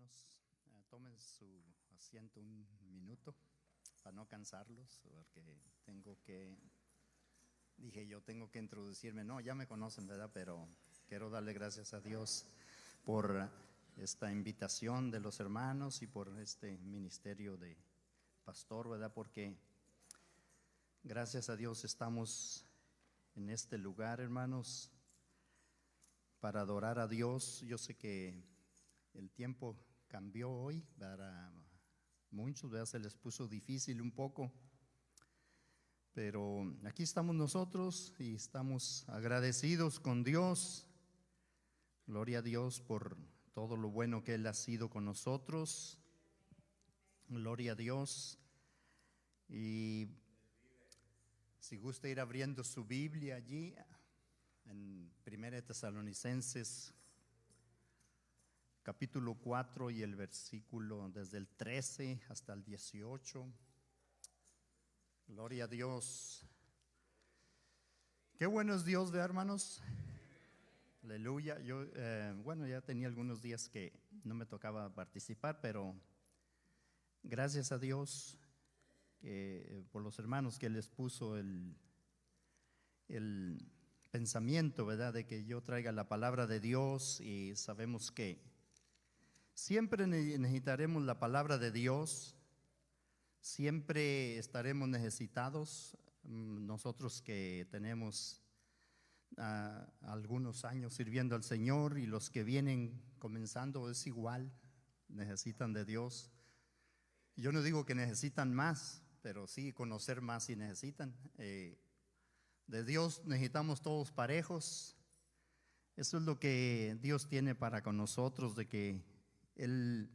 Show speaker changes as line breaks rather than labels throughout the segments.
hermanos, tomen su asiento un minuto para no cansarlos, porque tengo que introducirme. No, ya me conocen, ¿verdad? Pero quiero darle gracias a Dios por esta invitación de los hermanos y por este ministerio de pastor, ¿verdad? Porque gracias a Dios estamos en este lugar, hermanos, para adorar a Dios. Yo sé que el tiempo cambió hoy para muchos, ¿verdad? Se les puso difícil un poco, pero aquí estamos nosotros y estamos agradecidos con Dios. Gloria a Dios por todo lo bueno que Él ha sido con nosotros. Gloria a Dios. Y si gusta ir abriendo su Biblia allí en 1 Tesalonicenses capítulo 4 y el versículo desde el 13 hasta el 18. Gloria a Dios. Qué bueno es Dios, ¿verdad, hermanos? Aleluya. Yo, ya tenía algunos días que no me tocaba participar, pero gracias a Dios por los hermanos que les puso el pensamiento, ¿verdad?, de que yo traiga la palabra de Dios. Y sabemos que siempre necesitaremos la palabra de Dios, siempre estaremos necesitados. Nosotros que tenemos algunos años sirviendo al Señor y los que vienen comenzando es igual, necesitan de Dios. Yo no digo que necesitan más, pero sí conocer más si necesitan. De Dios necesitamos todos parejos. Eso es lo que Dios tiene para con nosotros, de que Él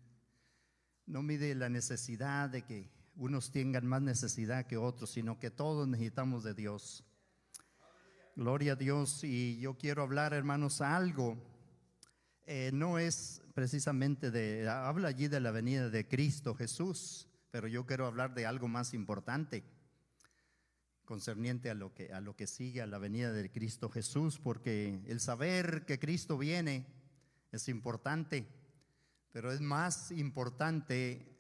no mide la necesidad de que unos tengan más necesidad que otros, sino que todos necesitamos de Dios. Gloria a Dios. Y yo quiero hablar, hermanos, algo. No es precisamente habla allí de la venida de Cristo Jesús, pero yo quiero hablar de algo más importante, concerniente a lo que sigue, a la venida de Cristo Jesús, porque el saber que Cristo viene es importante, pero es más importante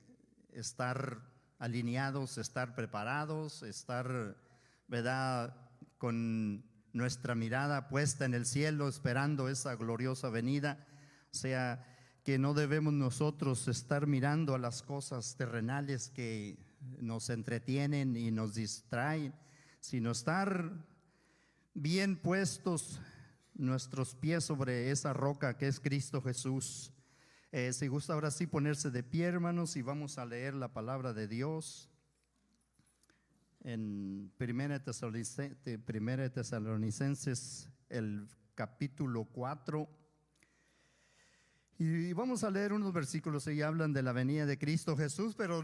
estar alineados, estar preparados, estar, ¿verdad?, con nuestra mirada puesta en el cielo, esperando esa gloriosa venida. O sea, que no debemos nosotros estar mirando a las cosas terrenales que nos entretienen y nos distraen, sino estar bien puestos nuestros pies sobre esa roca que es Cristo Jesús. Si gusta ahora sí ponerse de pie, hermanos, y vamos a leer la palabra de Dios en 1 Tesalonicenses el capítulo 4. Y vamos a leer unos versículos que hablan de la venida de Cristo Jesús, pero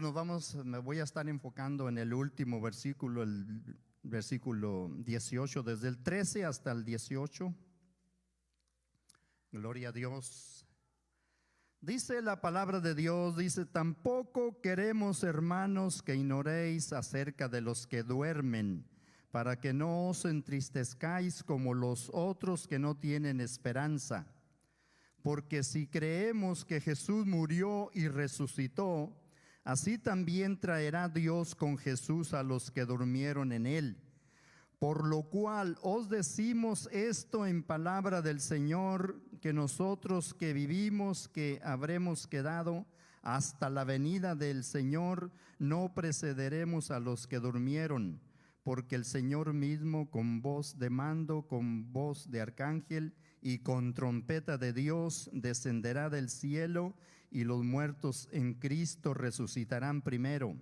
me voy a estar enfocando en el último versículo, el versículo 18, desde el 13 hasta el 18. Gloria a Dios. Dice la palabra de Dios, dice: tampoco queremos, hermanos, que ignoréis acerca de los que duermen, para que no os entristezcáis como los otros que no tienen esperanza. Porque si creemos que Jesús murió y resucitó, así también traerá Dios con Jesús a los que durmieron en él. Por lo cual os decimos esto en palabra del Señor, que nosotros que vivimos, que habremos quedado hasta la venida del Señor, no precederemos a los que durmieron. Porque el Señor mismo, con voz de mando, con voz de arcángel y con trompeta de Dios, descenderá del cielo, y los muertos en Cristo resucitarán primero.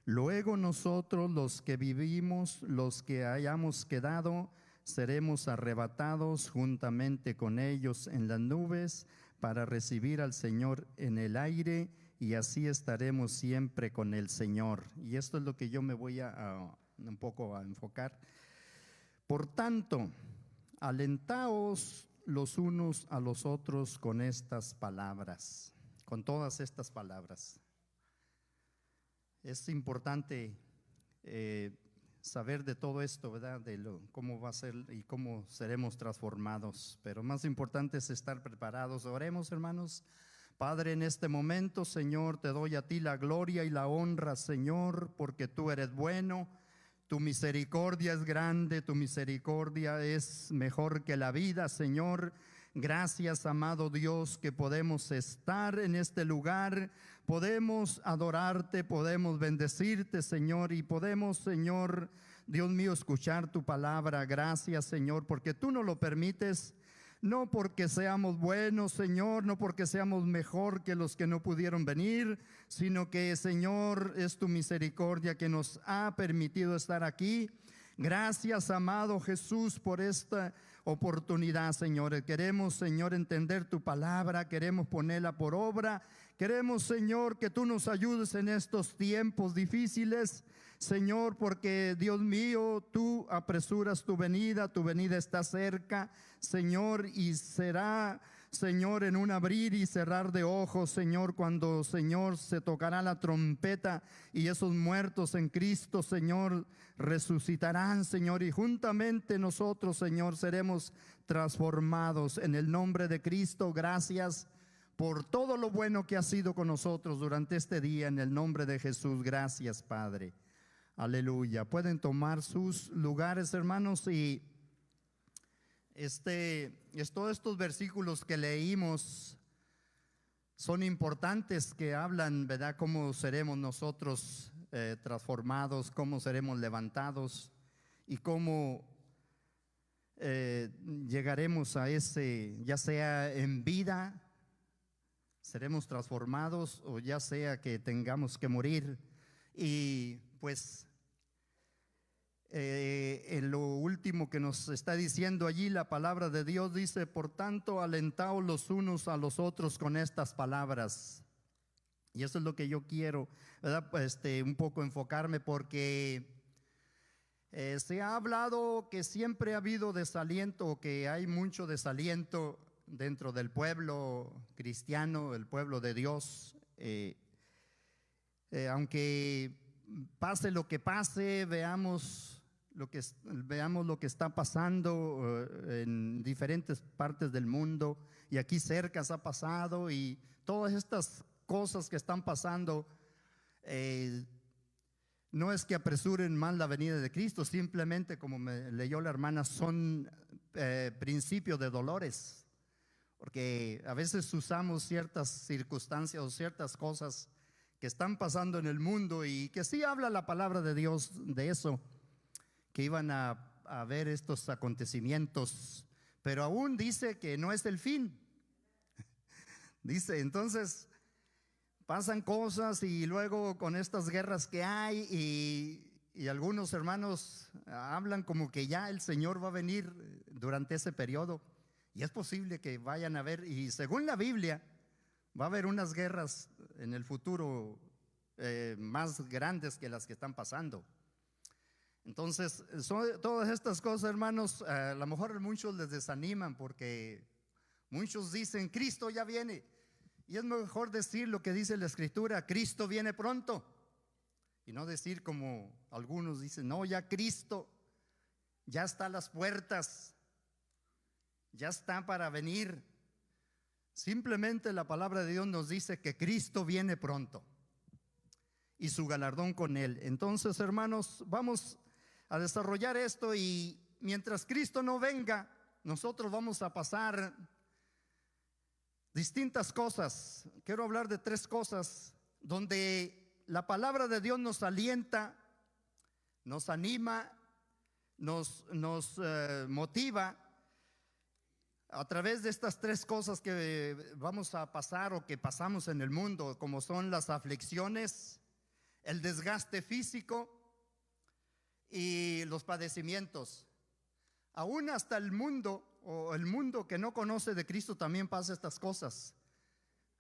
Luego nosotros, los que vivimos, los que hayamos quedado, seremos arrebatados juntamente con ellos en las nubes para recibir al Señor en el aire, y así estaremos siempre con el Señor. Y esto es lo que yo me voy un poco a enfocar. Por tanto, alentaos los unos a los otros con estas palabras, con todas estas palabras. Es importante saber de todo esto, ¿verdad? Cómo va a ser y cómo seremos transformados. Pero más importante es estar preparados. Oremos, hermanos. Padre, en este momento, Señor, te doy a ti la gloria y la honra, Señor, porque tú eres bueno. Tu misericordia es grande, tu misericordia es mejor que la vida, Señor. Gracias, amado Dios, que podemos estar en este lugar, podemos adorarte, podemos bendecirte, Señor, y podemos, Señor, Dios mío, escuchar tu palabra. Gracias, Señor, porque tú nos lo permites. No porque seamos buenos, Señor, no porque seamos mejor que los que no pudieron venir, sino que, Señor, es tu misericordia que nos ha permitido estar aquí. Gracias, amado Jesús, por esta oportunidad, Señor. Queremos, Señor, entender tu palabra, queremos ponerla por obra. Queremos, Señor, que tú nos ayudes en estos tiempos difíciles, Señor, porque, Dios mío, tú apresuras tu venida está cerca, Señor, y será, Señor, en un abrir y cerrar de ojos, Señor, cuando, Señor, se tocará la trompeta y esos muertos en Cristo, Señor, resucitarán, Señor, y juntamente nosotros, Señor, seremos transformados en el nombre de Cristo. Gracias por todo lo bueno que ha sido con nosotros durante este día, en el nombre de Jesús. Gracias, Padre. Aleluya. Pueden tomar sus lugares, hermanos, y todos estos versículos que leímos son importantes, que hablan, ¿verdad?, cómo seremos nosotros transformados, cómo seremos levantados y cómo llegaremos a ese, ya sea en vida, seremos transformados, o ya sea que tengamos que morir. Y pues en lo último que nos está diciendo allí la palabra de Dios, dice: por tanto, alentaos los unos a los otros con estas palabras. Y eso es lo que yo quiero, ¿verdad? Un poco enfocarme, porque se ha hablado que siempre ha habido desaliento, que hay mucho desaliento dentro del pueblo cristiano, el pueblo de Dios. Aunque pase lo que pase, veamos lo que está pasando en diferentes partes del mundo, y aquí cerca se ha pasado, y todas estas cosas que están pasando no es que apresuren más la venida de Cristo, simplemente, como me leyó la hermana, son principios de dolores, porque a veces usamos ciertas circunstancias o ciertas cosas que están pasando en el mundo, y que sí habla la palabra de Dios de eso, que iban a haber estos acontecimientos, pero aún dice que no es el fin. Dice, entonces pasan cosas, y luego con estas guerras que hay, y algunos hermanos hablan como que ya el Señor va a venir durante ese periodo, y es posible que vayan a haber, y según la Biblia va a haber unas guerras en el futuro más grandes que las que están pasando. Entonces, todas estas cosas, hermanos, a lo mejor muchos les desaniman, porque muchos dicen: Cristo ya viene. Y es mejor decir lo que dice la Escritura: Cristo viene pronto, y no decir como algunos dicen: no, ya Cristo ya está a las puertas, ya está para venir. Simplemente la palabra de Dios nos dice que Cristo viene pronto, y su galardón con él. Entonces, hermanos, vamos a desarrollar esto, y mientras Cristo no venga, nosotros vamos a pasar distintas cosas. Quiero hablar de 3 cosas donde la palabra de Dios nos alienta, nos anima, nos motiva a través de estas 3 cosas que vamos a pasar, o que pasamos en el mundo, como son las aflicciones, el desgaste físico y los padecimientos. Aún hasta el mundo, o el mundo que no conoce de Cristo, también pasa estas cosas.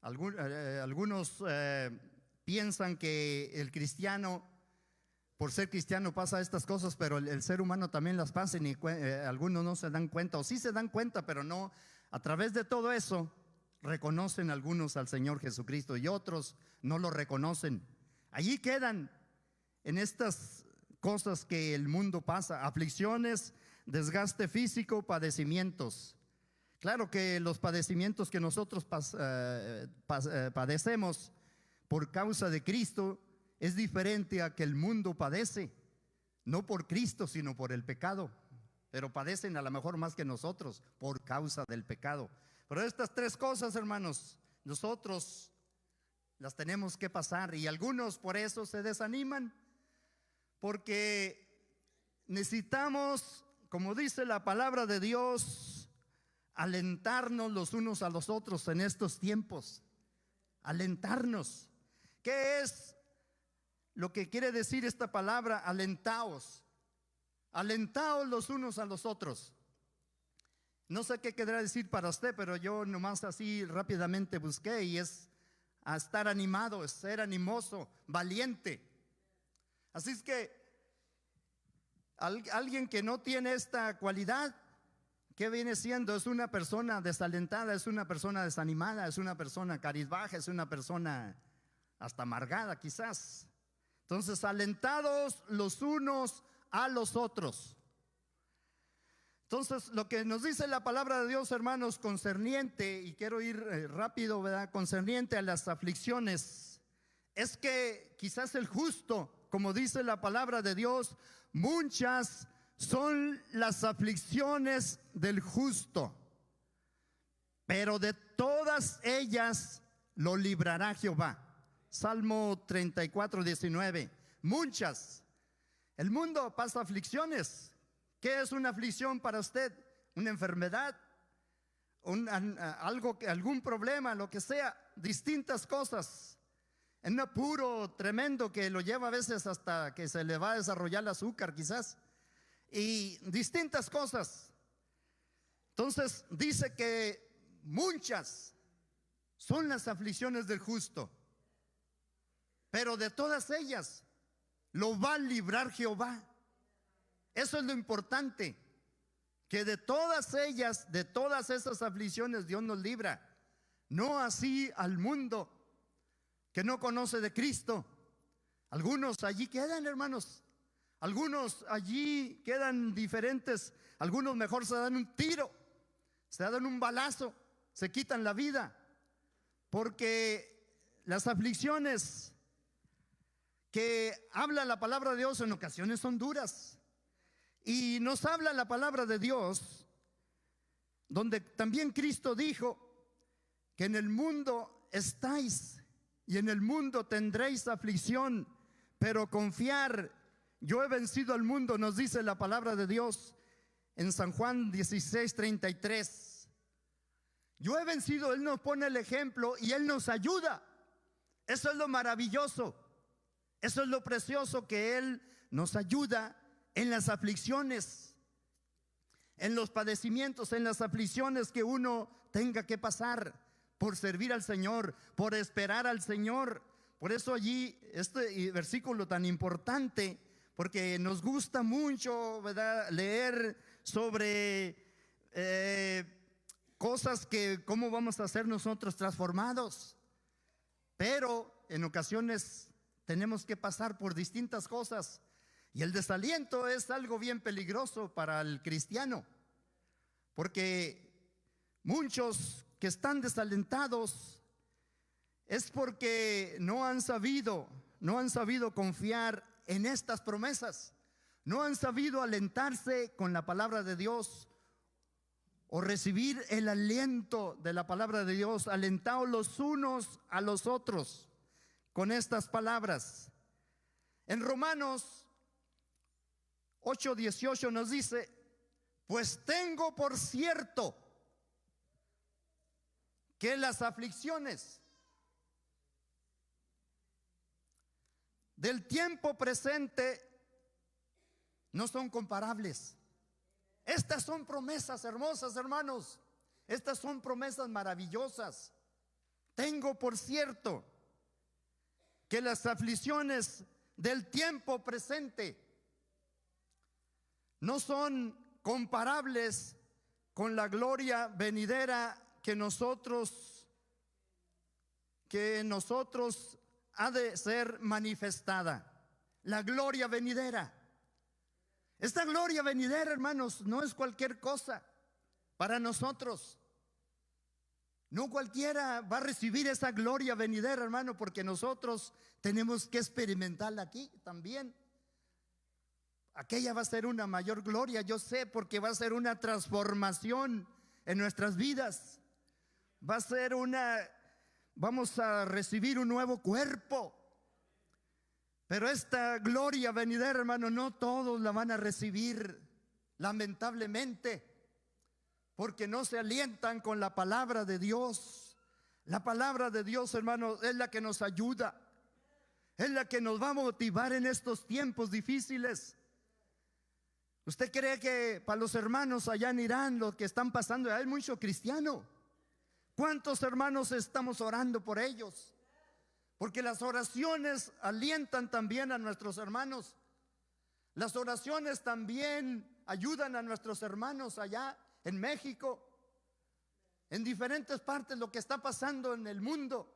Algunos piensan que el cristiano, por ser cristiano, pasa estas cosas, pero el ser humano también las pasa, y algunos no se dan cuenta, o sí se dan cuenta, pero no. A través de todo eso reconocen algunos al Señor Jesucristo, y otros no lo reconocen. Allí quedan en estas cosas que el mundo pasa: aflicciones, desgaste físico, padecimientos. Claro que los padecimientos que nosotros padecemos por causa de Cristo es diferente a que el mundo padece, no por Cristo, sino por el pecado. Pero padecen a lo mejor más que nosotros por causa del pecado. Pero estas tres cosas, hermanos, nosotros las tenemos que pasar, y algunos por eso se desaniman, porque necesitamos, como dice la palabra de Dios, alentarnos los unos a los otros en estos tiempos. Alentarnos. ¿Qué es lo que quiere decir esta palabra? Alentaos. Alentaos los unos a los otros. No sé qué querrá decir para usted, pero yo nomás así rápidamente busqué, y es a estar animado, es ser animoso, valiente. Así es que alguien que no tiene esta cualidad, ¿qué viene siendo? Es una persona desalentada, es una persona desanimada, es una persona cabizbaja, es una persona hasta amargada quizás. Entonces, alentados los unos a los otros. Entonces, lo que nos dice la palabra de Dios, hermanos, concerniente, y quiero ir rápido, ¿verdad? Concerniente a las aflicciones, es que quizás el justo, como dice la palabra de Dios, muchas son las aflicciones del justo, pero de todas ellas lo librará Jehová. Salmo 34:19. Muchas. El mundo pasa aflicciones. ¿Qué es una aflicción para usted? Una enfermedad, algún problema, lo que sea, distintas cosas. En un apuro tremendo que lo lleva a veces hasta que se le va a desarrollar el azúcar quizás, y distintas cosas. Entonces dice que muchas son las aflicciones del justo, pero de todas ellas lo va a librar Jehová. Eso es lo importante, que de todas ellas, de todas esas aflicciones, Dios nos libra. No así al mundo que no conoce de Cristo. Algunos allí quedan, hermanos. Algunos allí quedan diferentes. Algunos mejor se dan un tiro, se dan un balazo, se quitan la vida, porque las aflicciones que habla la palabra de Dios en ocasiones son duras. Y nos habla la palabra de Dios, donde también Cristo dijo que en el mundo estáis y en el mundo tendréis aflicción, pero confiar, yo he vencido al mundo, nos dice la palabra de Dios en San Juan 16:33. Yo he vencido, Él nos pone el ejemplo y Él nos ayuda. Eso es lo maravilloso, eso es lo precioso, que Él nos ayuda en las aflicciones, en los padecimientos, en las aflicciones que uno tenga que pasar por servir al Señor, por esperar al Señor. Por eso allí este versículo tan importante, porque nos gusta mucho, ¿verdad?, leer sobre cosas que cómo vamos a ser nosotros transformados, pero en ocasiones tenemos que pasar por distintas cosas. Y el desaliento es algo bien peligroso para el cristiano, porque muchos que están desalentados es porque no han sabido confiar en estas promesas, no han sabido alentarse con la palabra de Dios o recibir el aliento de la palabra de Dios. Alentaos los unos a los otros con estas palabras. En Romanos 8:18 nos dice: pues tengo por cierto que las aflicciones del tiempo presente no son comparables. Estas son promesas hermosas, hermanos. Estas son promesas maravillosas. Tengo por cierto que las aflicciones del tiempo presente no son comparables con la gloria venidera que nosotros ha de ser manifestada. La gloria venidera. Esta gloria venidera, hermanos, no es cualquier cosa para nosotros. No cualquiera va a recibir esa gloria venidera, hermano, porque nosotros tenemos que experimentarla aquí también. Aquella va a ser una mayor gloria, yo sé, porque va a ser una transformación en nuestras vidas. Va a ser vamos a recibir un nuevo cuerpo. Pero esta gloria venidera, hermano, no todos la van a recibir, lamentablemente, porque no se alientan con la palabra de Dios. La palabra de Dios, hermano, es la que nos ayuda, es la que nos va a motivar en estos tiempos difíciles. ¿Usted cree que para los hermanos allá en Irán, lo que están pasando, hay mucho cristiano? ¿Cuántos hermanos estamos orando por ellos? Porque las oraciones alientan también a nuestros hermanos. Las oraciones también ayudan a nuestros hermanos allá en México, en diferentes partes, lo que está pasando en el mundo.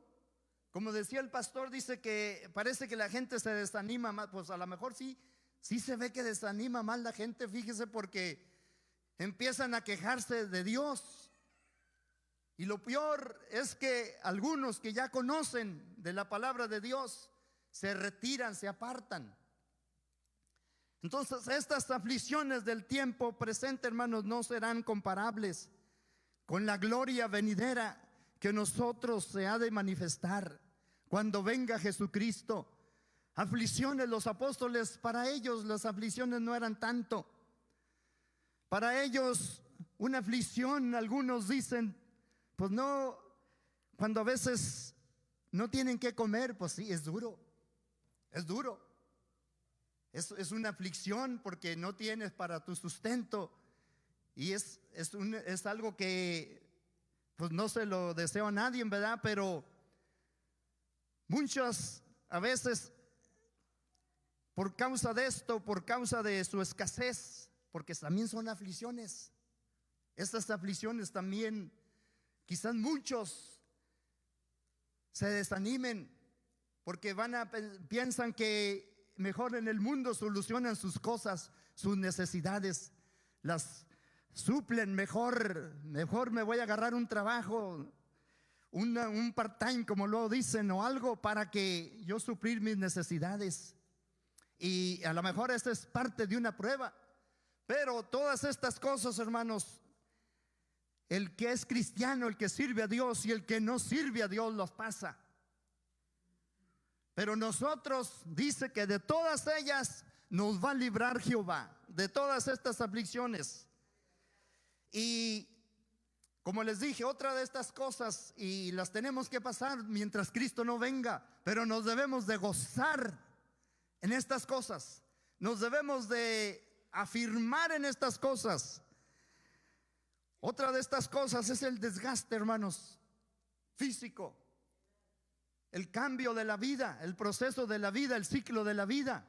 Como decía el pastor, dice que parece que la gente se desanima más. Pues a lo mejor sí se ve que desanima más la gente, fíjese, porque empiezan a quejarse de Dios. Y lo peor es que algunos que ya conocen de la palabra de Dios se retiran, se apartan. Entonces estas aflicciones del tiempo presente, hermanos, no serán comparables con la gloria venidera que nosotros se ha de manifestar cuando venga Jesucristo. Aflicciones, los apóstoles, para ellos las aflicciones no eran tanto. Para ellos una aflicción, algunos dicen, pues no, cuando a veces no tienen que comer, pues sí, es duro, es duro. Es una aflicción porque no tienes para tu sustento. Y es algo que pues no se lo deseo a nadie, ¿verdad? Pero muchos a veces, por causa de esto, por causa de su escasez, porque también son aflicciones, estas aflicciones también, quizás muchos se desanimen porque piensan que mejor en el mundo solucionan sus cosas, sus necesidades, las suplen mejor me voy a agarrar un trabajo, un part-time, como lo dicen, o algo para que yo suplir mis necesidades. Y a lo mejor esta es parte de una prueba, pero todas estas cosas, hermanos, el que es cristiano, el que sirve a Dios y el que no sirve a Dios los pasa. Pero nosotros, dice que de todas ellas nos va a librar Jehová, de todas estas aflicciones. Y como les dije, otra de estas cosas, y las tenemos que pasar mientras Cristo no venga, pero nos debemos de gozar en estas cosas, nos debemos de afirmar en estas cosas. Otra de estas cosas es el desgaste, hermanos, físico. El cambio de la vida, el proceso de la vida, el ciclo de la vida.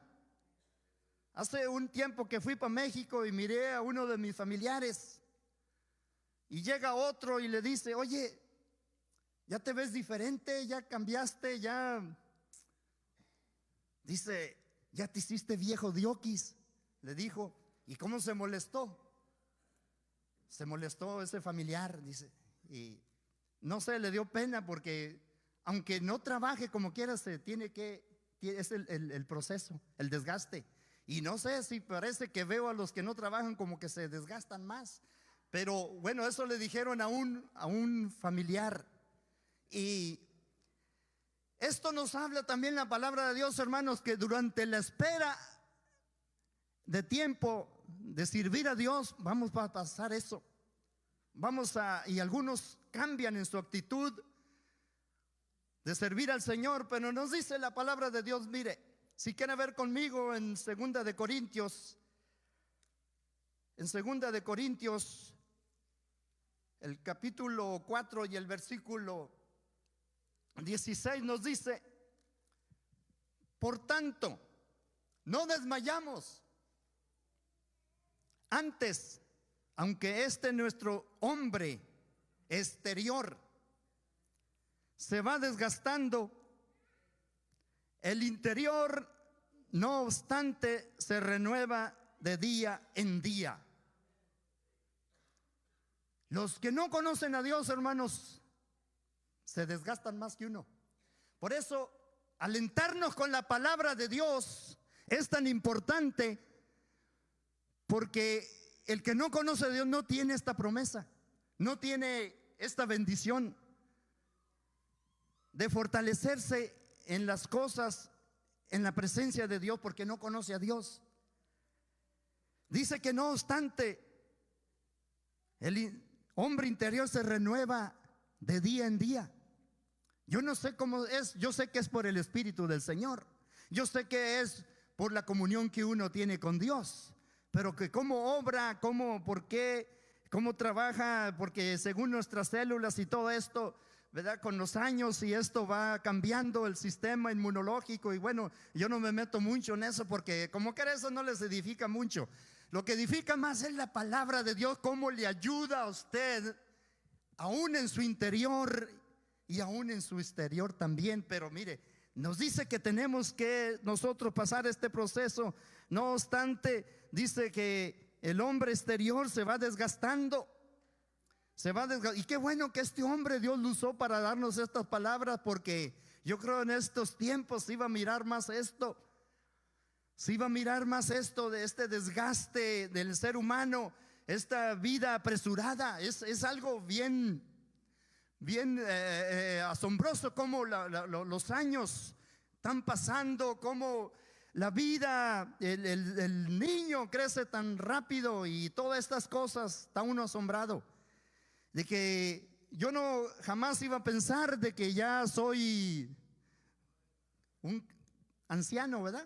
Hace un tiempo que fui para México y miré a uno de mis familiares y llega otro y le dice, oye, ya te ves diferente, ya cambiaste, ya, dice, ya te hiciste viejo dioquis, le dijo. ¿Y cómo se molestó? Se molestó ese familiar, dice, y no sé, le dio pena porque aunque no trabaje como quiera, se tiene que, es el proceso, el desgaste. Y no sé si parece que veo a los que no trabajan como que se desgastan más. Pero bueno, eso le dijeron a un familiar. Y esto nos habla también la palabra de Dios, hermanos, que durante la espera de tiempo de servir a Dios, vamos a pasar eso. Y algunos cambian en su actitud de servir al Señor, pero nos dice la palabra de Dios, mire, si quiere ver conmigo en 2 de Corintios, el capítulo 4 y el versículo 16 nos dice, por tanto, no desmayamos. Antes, aunque nuestro hombre exterior se va desgastando, el interior, no obstante, se renueva de día en día. Los que no conocen a Dios, hermanos, se desgastan más que uno. Por eso, alentarnos con la palabra de Dios es tan importante, porque el que no conoce a Dios no tiene esta promesa, no tiene esta bendición de fortalecerse en las cosas, en la presencia de Dios, porque no conoce a Dios. Dice que no obstante, el hombre interior se renueva de día en día. Yo no sé cómo es, yo sé que es por el Espíritu del Señor, yo sé que es por la comunión que uno tiene con Dios, pero que cómo obra, cómo, por qué, cómo trabaja, porque según nuestras células y todo esto, ¿verdad? Con los años, y esto va cambiando el sistema inmunológico, y bueno, yo no me meto mucho en eso, porque como que eso no les edifica mucho. Lo que edifica más es la palabra de Dios, cómo le ayuda a usted, aún en su interior y aún en su exterior también. Pero mire, nos dice que tenemos que nosotros pasar este proceso. No obstante, dice que el hombre exterior se va desgastando. Y qué bueno que este hombre Dios lo usó para darnos estas palabras, porque yo creo en estos tiempos se iba a mirar más esto. Se iba a mirar más esto de este desgaste del ser humano, esta vida apresurada. Es algo bien asombroso cómo los años están pasando, cómo la vida, el niño crece tan rápido y todas estas cosas. Está uno asombrado de que yo no jamás iba a pensar de que ya soy un anciano, ¿verdad?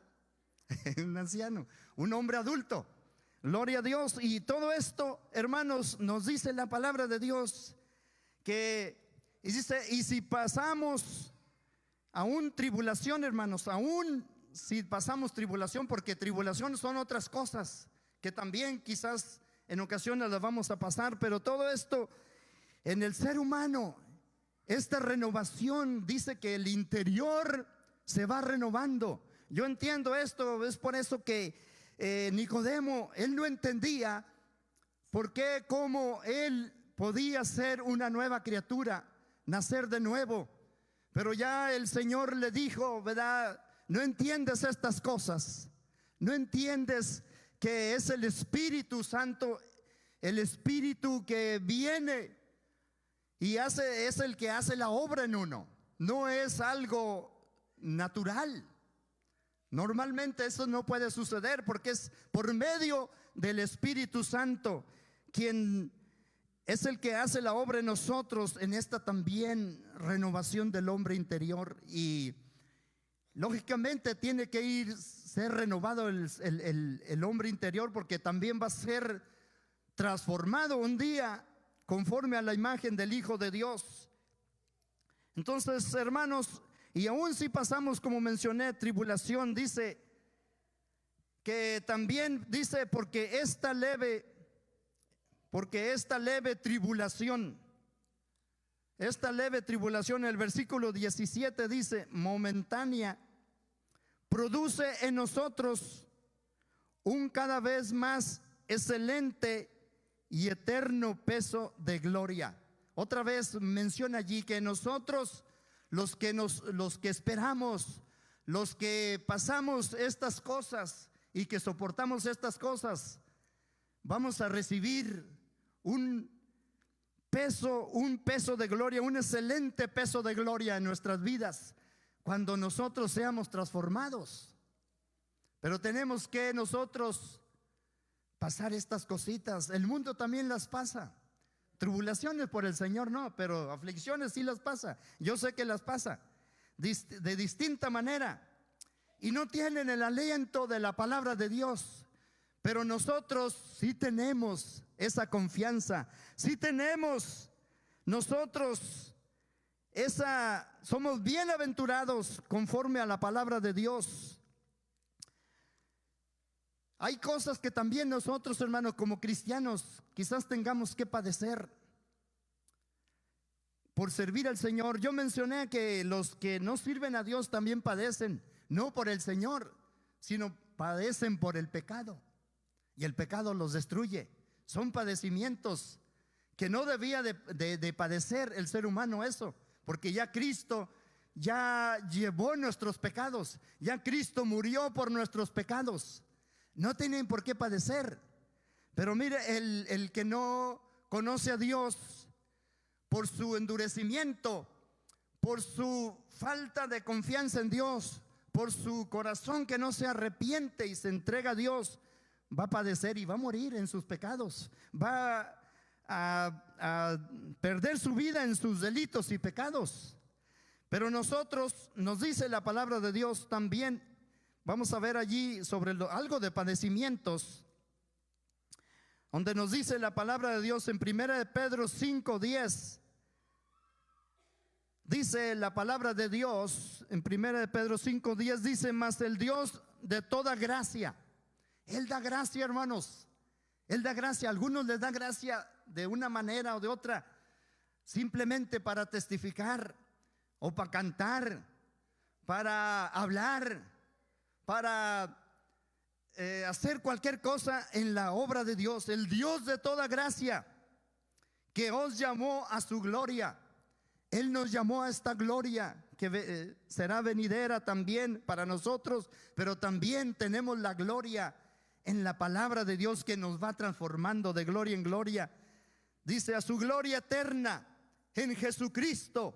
Un anciano, un hombre adulto. Gloria a Dios. Y todo esto, hermanos, nos dice la palabra de Dios que, y dice, y si pasamos aún tribulación, hermanos, aún si pasamos tribulación, porque tribulación son otras cosas que también quizás en ocasiones las vamos a pasar, pero todo esto en el ser humano, esta renovación, dice que el interior se va renovando. Yo entiendo esto, es por eso que Nicodemo, él no entendía por qué, cómo él podía ser una nueva criatura, nacer de nuevo. Pero ya el Señor le dijo, ¿verdad? No entiendes estas cosas, no entiendes que es el Espíritu Santo, el Espíritu que viene y es el que hace la obra en uno, no es algo natural. Normalmente eso no puede suceder, porque es por medio del Espíritu Santo quien es el que hace la obra en nosotros, en esta también renovación del hombre interior. Y lógicamente tiene que ser renovado el hombre interior, porque también va a ser transformado un día conforme a la imagen del Hijo de Dios. Entonces, hermanos, y aún si pasamos, como mencioné, tribulación, dice que también dice, porque esta leve tribulación, el versículo 17 dice, momentánea, produce en nosotros un cada vez más excelente y eterno peso de gloria. Otra vez menciona allí que nosotros, los que esperamos, los que pasamos estas cosas y que soportamos estas cosas, vamos a recibir un peso de gloria, un excelente peso de gloria en nuestras vidas cuando nosotros seamos transformados. Pero tenemos que nosotros pasar estas cositas. El mundo también las pasa. Tribulaciones por el Señor no, pero aflicciones sí las pasa. Yo sé que las pasa de distinta manera, y no tienen el aliento de la palabra de Dios. Pero nosotros sí tenemos esa confianza, sí tenemos nosotros somos bienaventurados conforme a la palabra de Dios. Hay cosas que también nosotros, hermanos, como cristianos, quizás tengamos que padecer por servir al Señor. Yo mencioné que los que no sirven a Dios también padecen, no por el Señor, sino padecen por el pecado. Y el pecado los destruye. Son padecimientos que no debía de padecer el ser humano eso, porque ya Cristo ya llevó nuestros pecados, ya Cristo murió por nuestros pecados. No tienen por qué padecer. Pero mire, el que no conoce a Dios, por su endurecimiento, por su falta de confianza en Dios, por su corazón que no se arrepiente y se entrega a Dios, va a padecer y va a morir en sus pecados, va a perder su vida en sus delitos y pecados. Pero nosotros, nos dice la palabra de Dios también, vamos a ver allí sobre algo de padecimientos, donde nos dice la palabra de Dios en 1 de Pedro 5:10. Dice la palabra de Dios en 1 de Pedro 5:10, dice: mas el Dios de toda gracia, Él da gracia, hermanos, Él da gracia. A algunos les da gracia de una manera o de otra, simplemente para testificar, o para cantar, para hablar, para hacer cualquier cosa en la obra de Dios. El Dios de toda gracia, que os llamó a su gloria. Él nos llamó a esta gloria que será venidera también para nosotros, pero también tenemos la gloria en la palabra de Dios que nos va transformando de gloria en gloria. Dice: a su gloria eterna en Jesucristo,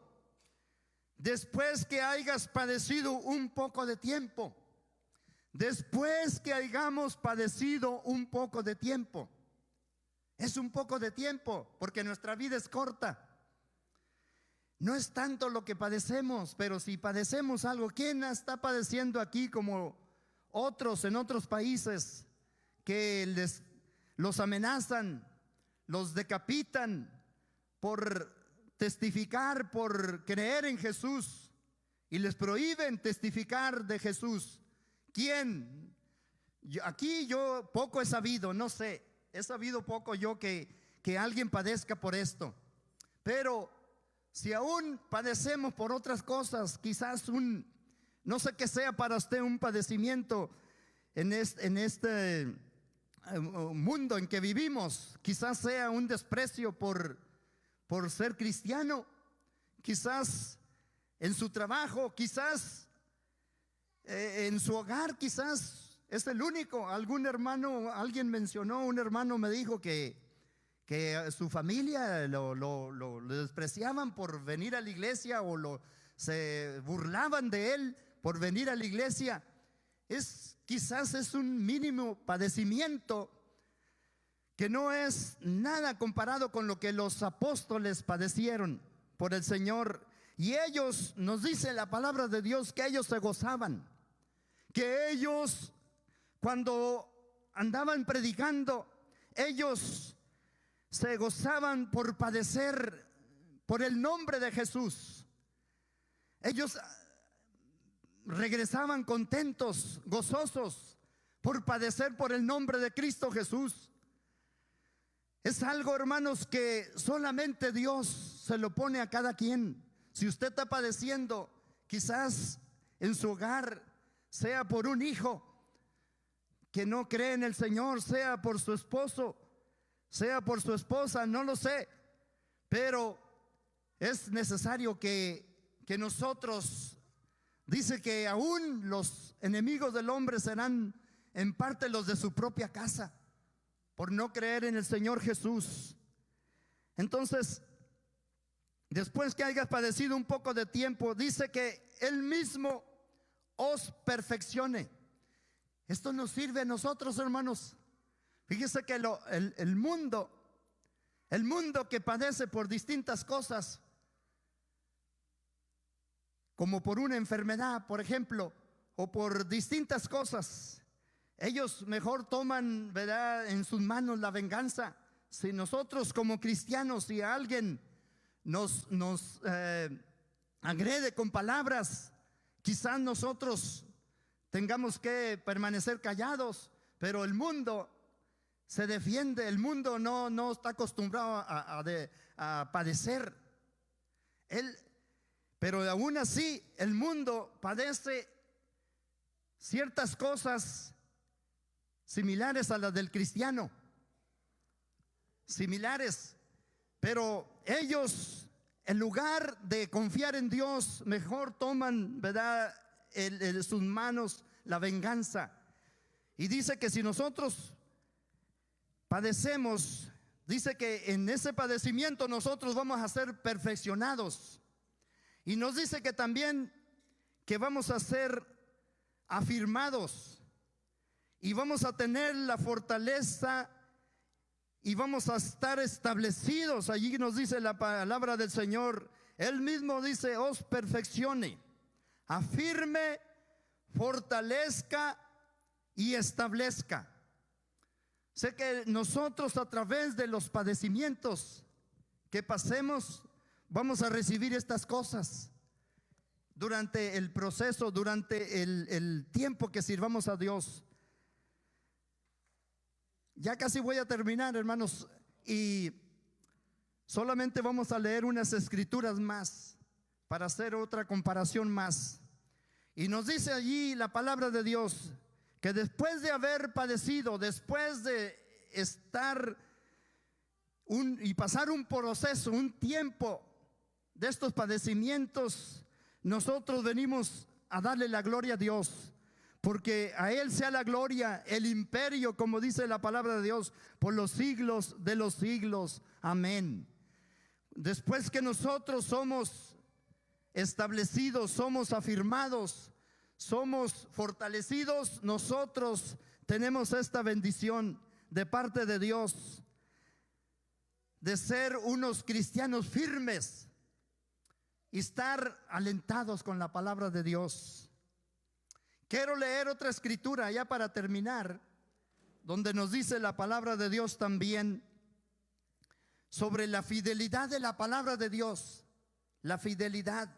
después que hayas padecido un poco de tiempo. Después que hayamos padecido un poco de tiempo. Es un poco de tiempo, porque nuestra vida es corta. No es tanto lo que padecemos, pero si padecemos algo, ¿quién está padeciendo aquí como otros en otros países que los amenazan, los decapitan por testificar, por creer en Jesús, y les prohíben testificar de Jesús? ¿Quién? Aquí yo poco he sabido, no sé, he sabido poco yo que alguien padezca por esto. Pero si aún padecemos por otras cosas, quizás no sé qué sea para usted un padecimiento en este mundo en que vivimos. Quizás sea un desprecio por ser cristiano, quizás en su trabajo, quizás en su hogar, quizás es el único. Algún hermano, alguien mencionó, un hermano me dijo que su familia lo despreciaban por venir a la iglesia, o se burlaban de él por venir a la iglesia. Quizás es un mínimo padecimiento que no es nada comparado con lo que los apóstoles padecieron por el Señor. Y ellos, nos dice la palabra de Dios, que ellos se gozaban, que ellos, cuando andaban predicando, ellos se gozaban por padecer por el nombre de Jesús. Ellos regresaban contentos, gozosos, por padecer por el nombre de Cristo Jesús. Es algo, hermanos, que solamente Dios se lo pone a cada quien. Si usted está padeciendo, quizás en su hogar, sea por un hijo que no cree en el Señor, sea por su esposo, sea por su esposa, no lo sé, pero es necesario que nosotros, dice que aún los enemigos del hombre serán en parte los de su propia casa, por no creer en el Señor Jesús. Entonces, después que hayas padecido un poco de tiempo, dice que Él mismo os perfeccione. Esto nos sirve a nosotros, hermanos. Fíjese que el mundo que padece por distintas cosas, como por una enfermedad, por ejemplo, o por distintas cosas, ellos mejor toman, ¿verdad?, en sus manos la venganza. Si nosotros como cristianos, si alguien nos agrede con palabras, quizás nosotros tengamos que permanecer callados, pero el mundo se defiende. El mundo no está acostumbrado a padecer. Pero aún así el mundo padece ciertas cosas similares a las del cristiano, similares, pero ellos en lugar de confiar en Dios, mejor toman, ¿verdad?, en sus manos la venganza. Y dice que si nosotros padecemos, dice que en ese padecimiento nosotros vamos a ser perfeccionados. Y nos dice que también que vamos a ser afirmados y vamos a tener la fortaleza y vamos a estar establecidos. Allí nos dice la palabra del Señor. Él mismo dice: os perfeccione, afirme, fortalezca y establezca. Sé que nosotros, a través de los padecimientos que pasemos, vamos a recibir estas cosas durante el proceso, durante el tiempo que sirvamos a Dios. Ya casi voy a terminar, hermanos, y solamente vamos a leer unas escrituras más para hacer otra comparación más. Y nos dice allí la palabra de Dios que después de haber padecido, después de estar y pasar un proceso, un tiempo de estos padecimientos, nosotros venimos a darle la gloria a Dios, porque a Él sea la gloria, el imperio, como dice la palabra de Dios, por los siglos de los siglos. Amén. Después que nosotros somos establecidos, somos afirmados, somos fortalecidos, nosotros tenemos esta bendición de parte de Dios de ser unos cristianos firmes y estar alentados con la palabra de Dios. Quiero leer otra escritura ya para terminar, donde nos dice la palabra de Dios también sobre la fidelidad de la palabra de Dios. La fidelidad.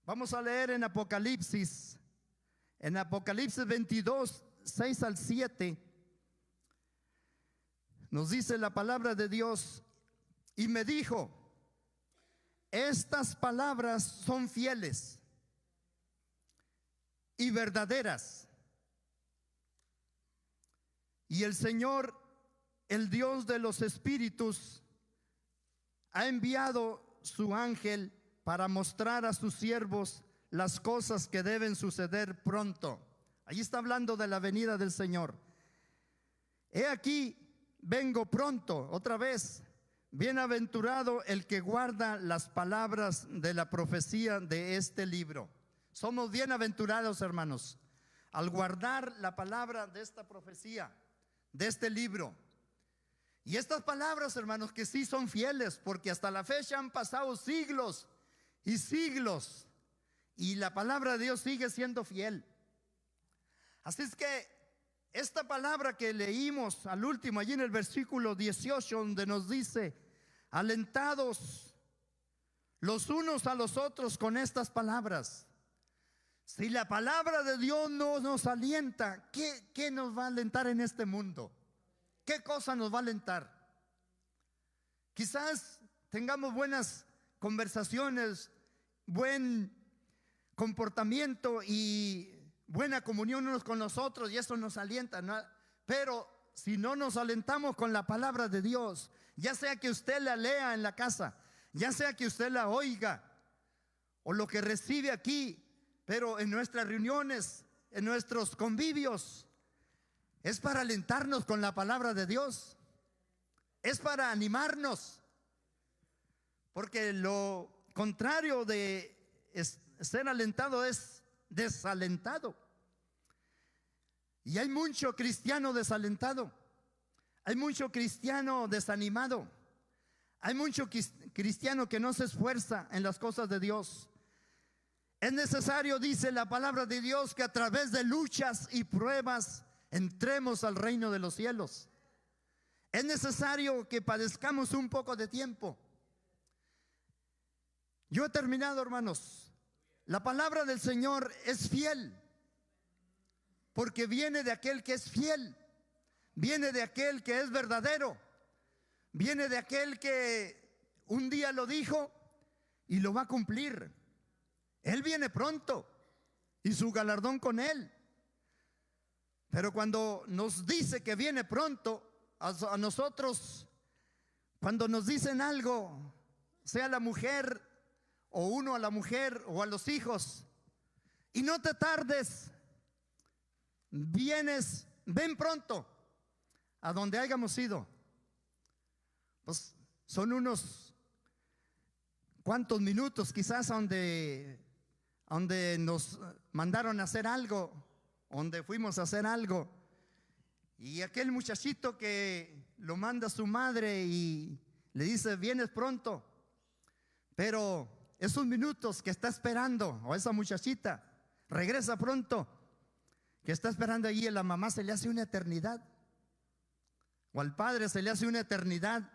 Vamos a leer en Apocalipsis 22, 6 al 7. Nos dice la palabra de Dios: y me dijo, estas palabras son fieles y verdaderas, y el Señor, el Dios de los espíritus, ha enviado su ángel para mostrar a sus siervos las cosas que deben suceder pronto. Allí está hablando de la venida del Señor. He aquí, vengo pronto. Otra vez: bienaventurado el que guarda las palabras de la profecía de este libro. Somos bienaventurados, hermanos, al guardar la palabra de esta profecía, de este libro. Y estas palabras, hermanos, que sí son fieles, porque hasta la fecha han pasado siglos y siglos, y la palabra de Dios sigue siendo fiel. Así es que esta palabra que leímos al último, allí en el versículo 18, donde nos dice: alentados los unos a los otros con estas palabras. Si la palabra de Dios no nos alienta, ¿qué nos va a alentar en este mundo? ¿Qué cosa nos va a alentar? Quizás tengamos buenas conversaciones, buen comportamiento y buena comunión unos con los otros, y eso nos alienta, ¿no? Pero si no nos alentamos con la palabra de Dios, ya sea que usted la lea en la casa, ya sea que usted la oiga, o lo que recibe aquí, pero en nuestras reuniones, en nuestros convivios, es para alentarnos con la palabra de Dios, es para animarnos, porque lo contrario de ser alentado es desalentado. Y hay mucho cristiano desalentado, hay mucho cristiano desanimado, hay mucho cristiano que no se esfuerza en las cosas de Dios. Es necesario, dice la palabra de Dios, que a través de luchas y pruebas entremos al reino de los cielos. Es necesario que padezcamos un poco de tiempo. Yo he terminado, hermanos. La palabra del Señor es fiel, porque viene de aquel que es fiel, viene de aquel que es verdadero, viene de aquel que un día lo dijo y lo va a cumplir. Él viene pronto y su galardón con Él. Pero cuando nos dice que viene pronto, a nosotros, cuando nos dicen algo, sea la mujer o uno a la mujer o a los hijos, y no te tardes, ven pronto a donde hayamos ido. Pues son unos cuantos minutos quizás donde nos mandaron a hacer algo, donde fuimos a hacer algo. Y aquel muchachito que lo manda su madre y le dice, vienes pronto, pero esos minutos que está esperando, o esa muchachita, regresa pronto, que está esperando allí, a la mamá se le hace una eternidad, o al padre se le hace una eternidad,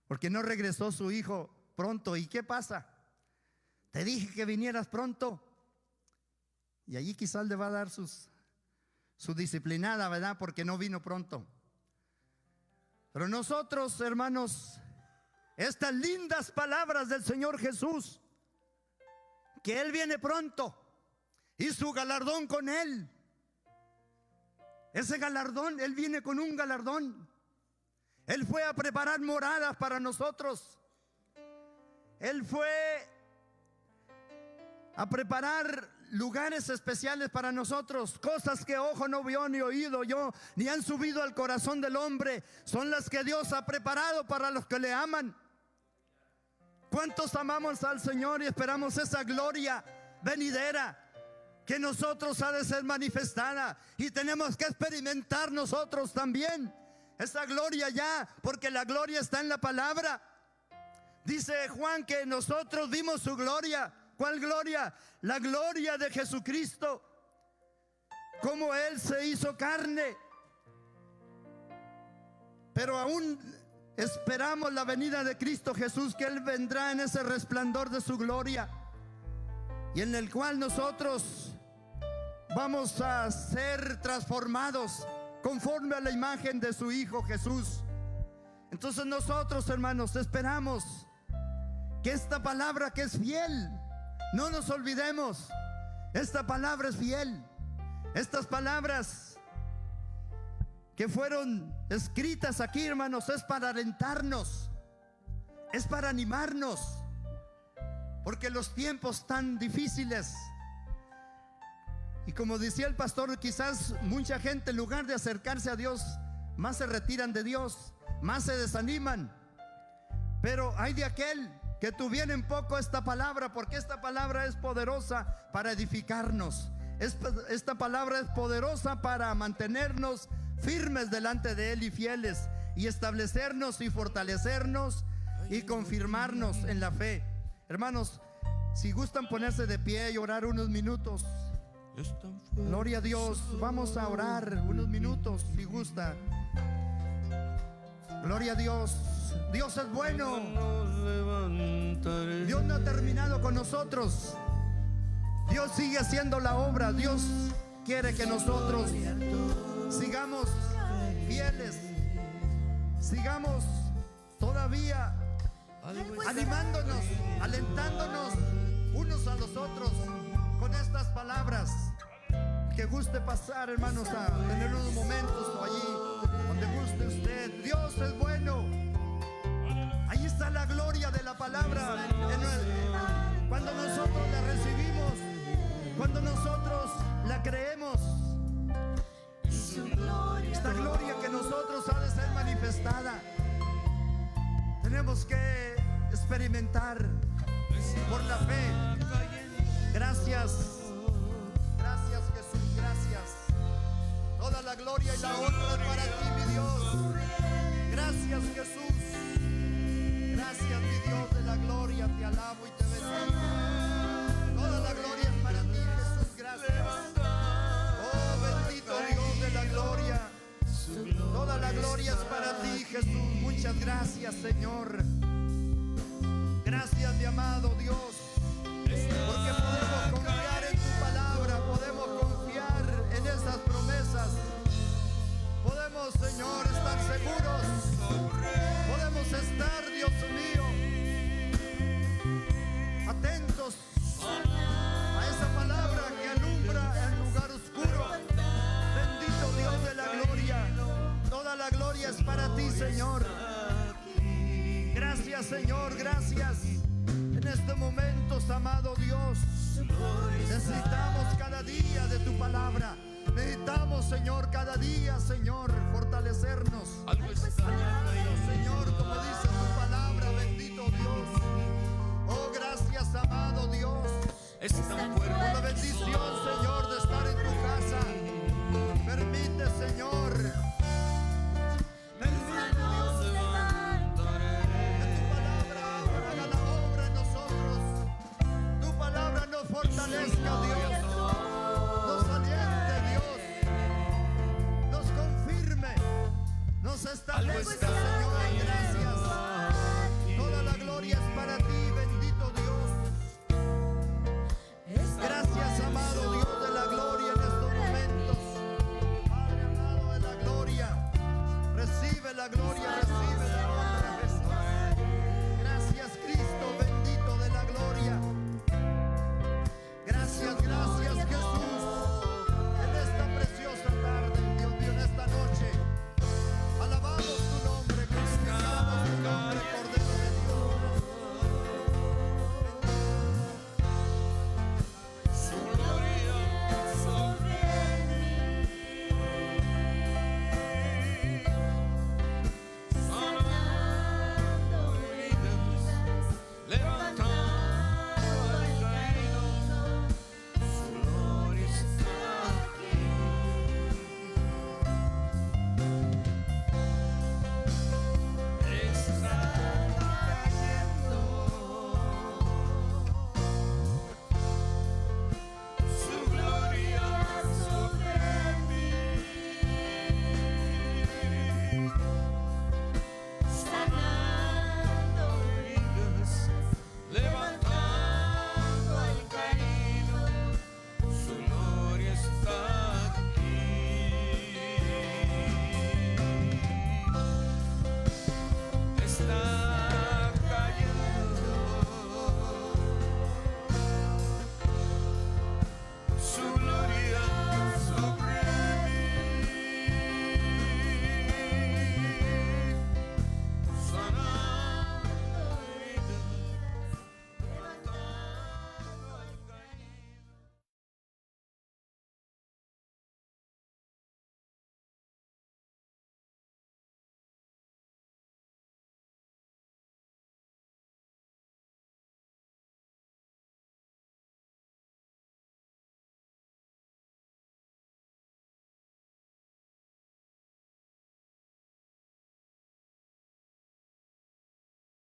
porque no regresó su hijo pronto. ¿Y qué pasa? Te dije que vinieras pronto. Y allí quizás le va a dar su disciplinada, ¿verdad? Porque no vino pronto. Pero nosotros, hermanos, estas lindas palabras del Señor Jesús, que Él viene pronto y su galardón con Él. Ese galardón, Él viene con un galardón. Él fue a preparar moradas para nosotros. Él fue a preparar lugares especiales para nosotros. Cosas que ojo no vio ni oído yo, ni han subido al corazón del hombre, son las que Dios ha preparado para los que le aman. ¿Cuántos amamos al Señor y esperamos esa gloria venidera que nosotros ha de ser manifestada? Y tenemos que experimentar nosotros también esa gloria ya, porque la gloria está en la palabra. Dice Juan que nosotros vimos su gloria. ¿Cuál gloria? La gloria de Jesucristo, como Él se hizo carne. Pero aún esperamos la venida de Cristo Jesús, que Él vendrá en ese resplandor de su gloria, y en el cual nosotros vamos a ser transformados conforme a la imagen de su Hijo Jesús. Entonces nosotros, hermanos, esperamos que esta palabra, que es fiel, no nos olvidemos, esta palabra es fiel. Estas palabras que fueron escritas aquí, hermanos, es para alentarnos, es para animarnos, porque los tiempos tan difíciles. Y como decía el pastor, quizás mucha gente, en lugar de acercarse a Dios, más se retiran de Dios, más se desaniman. Pero hay de aquel que tuviera en poco esta palabra, porque esta palabra es poderosa para edificarnos. Esta palabra es poderosa para mantenernos firmes delante de Él y fieles, y establecernos y fortalecernos y confirmarnos en la fe. Hermanos, si gustan ponerse de pie y orar unos minutos. Gloria a Dios. Vamos a orar unos minutos si gusta. Gloria a Dios. Dios es bueno. Dios no ha terminado con nosotros. Dios sigue haciendo la obra. Dios quiere que nosotros sigamos fieles, sigamos todavía animándonos, alentándonos unos a los otros con estas palabras. Que guste pasar, hermanos, a tener unos momentos allí donde guste usted. Dios es bueno. Ahí está la gloria de la palabra. Cuando nosotros la recibimos, cuando nosotros la creemos, esta gloria que nosotros ha de ser manifestada, tenemos que experimentar por la fe. Gracias, gracias Jesús, gracias. Toda la gloria y la honra para ti, mi Dios. Gracias Jesús. Gracias, mi Dios de la gloria. Te alabo y te bendigo. Toda la gloria es para ti, Jesús. Gracias. Oh, bendito Dios de la gloria. Toda la gloria es para ti, Jesús. Muchas gracias, Señor. Gracias, mi amado Dios, porque podemos confiar en tu palabra, podemos confiar en esas promesas. Podemos, Señor, estar seguros. Podemos estar, Dios mío, atentos a esa palabra que alumbra el lugar oscuro. Bendito Dios de la gloria. Toda la gloria es para ti, Señor. Gracias, Gracias, Señor, gracias. En este momento, amado Dios, necesitamos cada día de tu palabra. Necesitamos, Señor, cada día, Señor, fortalecernos. Señor, como dice tu palabra, bendito Dios. Oh, gracias, amado Dios, por la bendición, Señor, de estar en tu casa. Permite, Señor, que tu palabra haga la obra en nosotros. Tu palabra nos fortalezca, Dios. Nos aliente, Dios. Nos confirme. Nos establezca,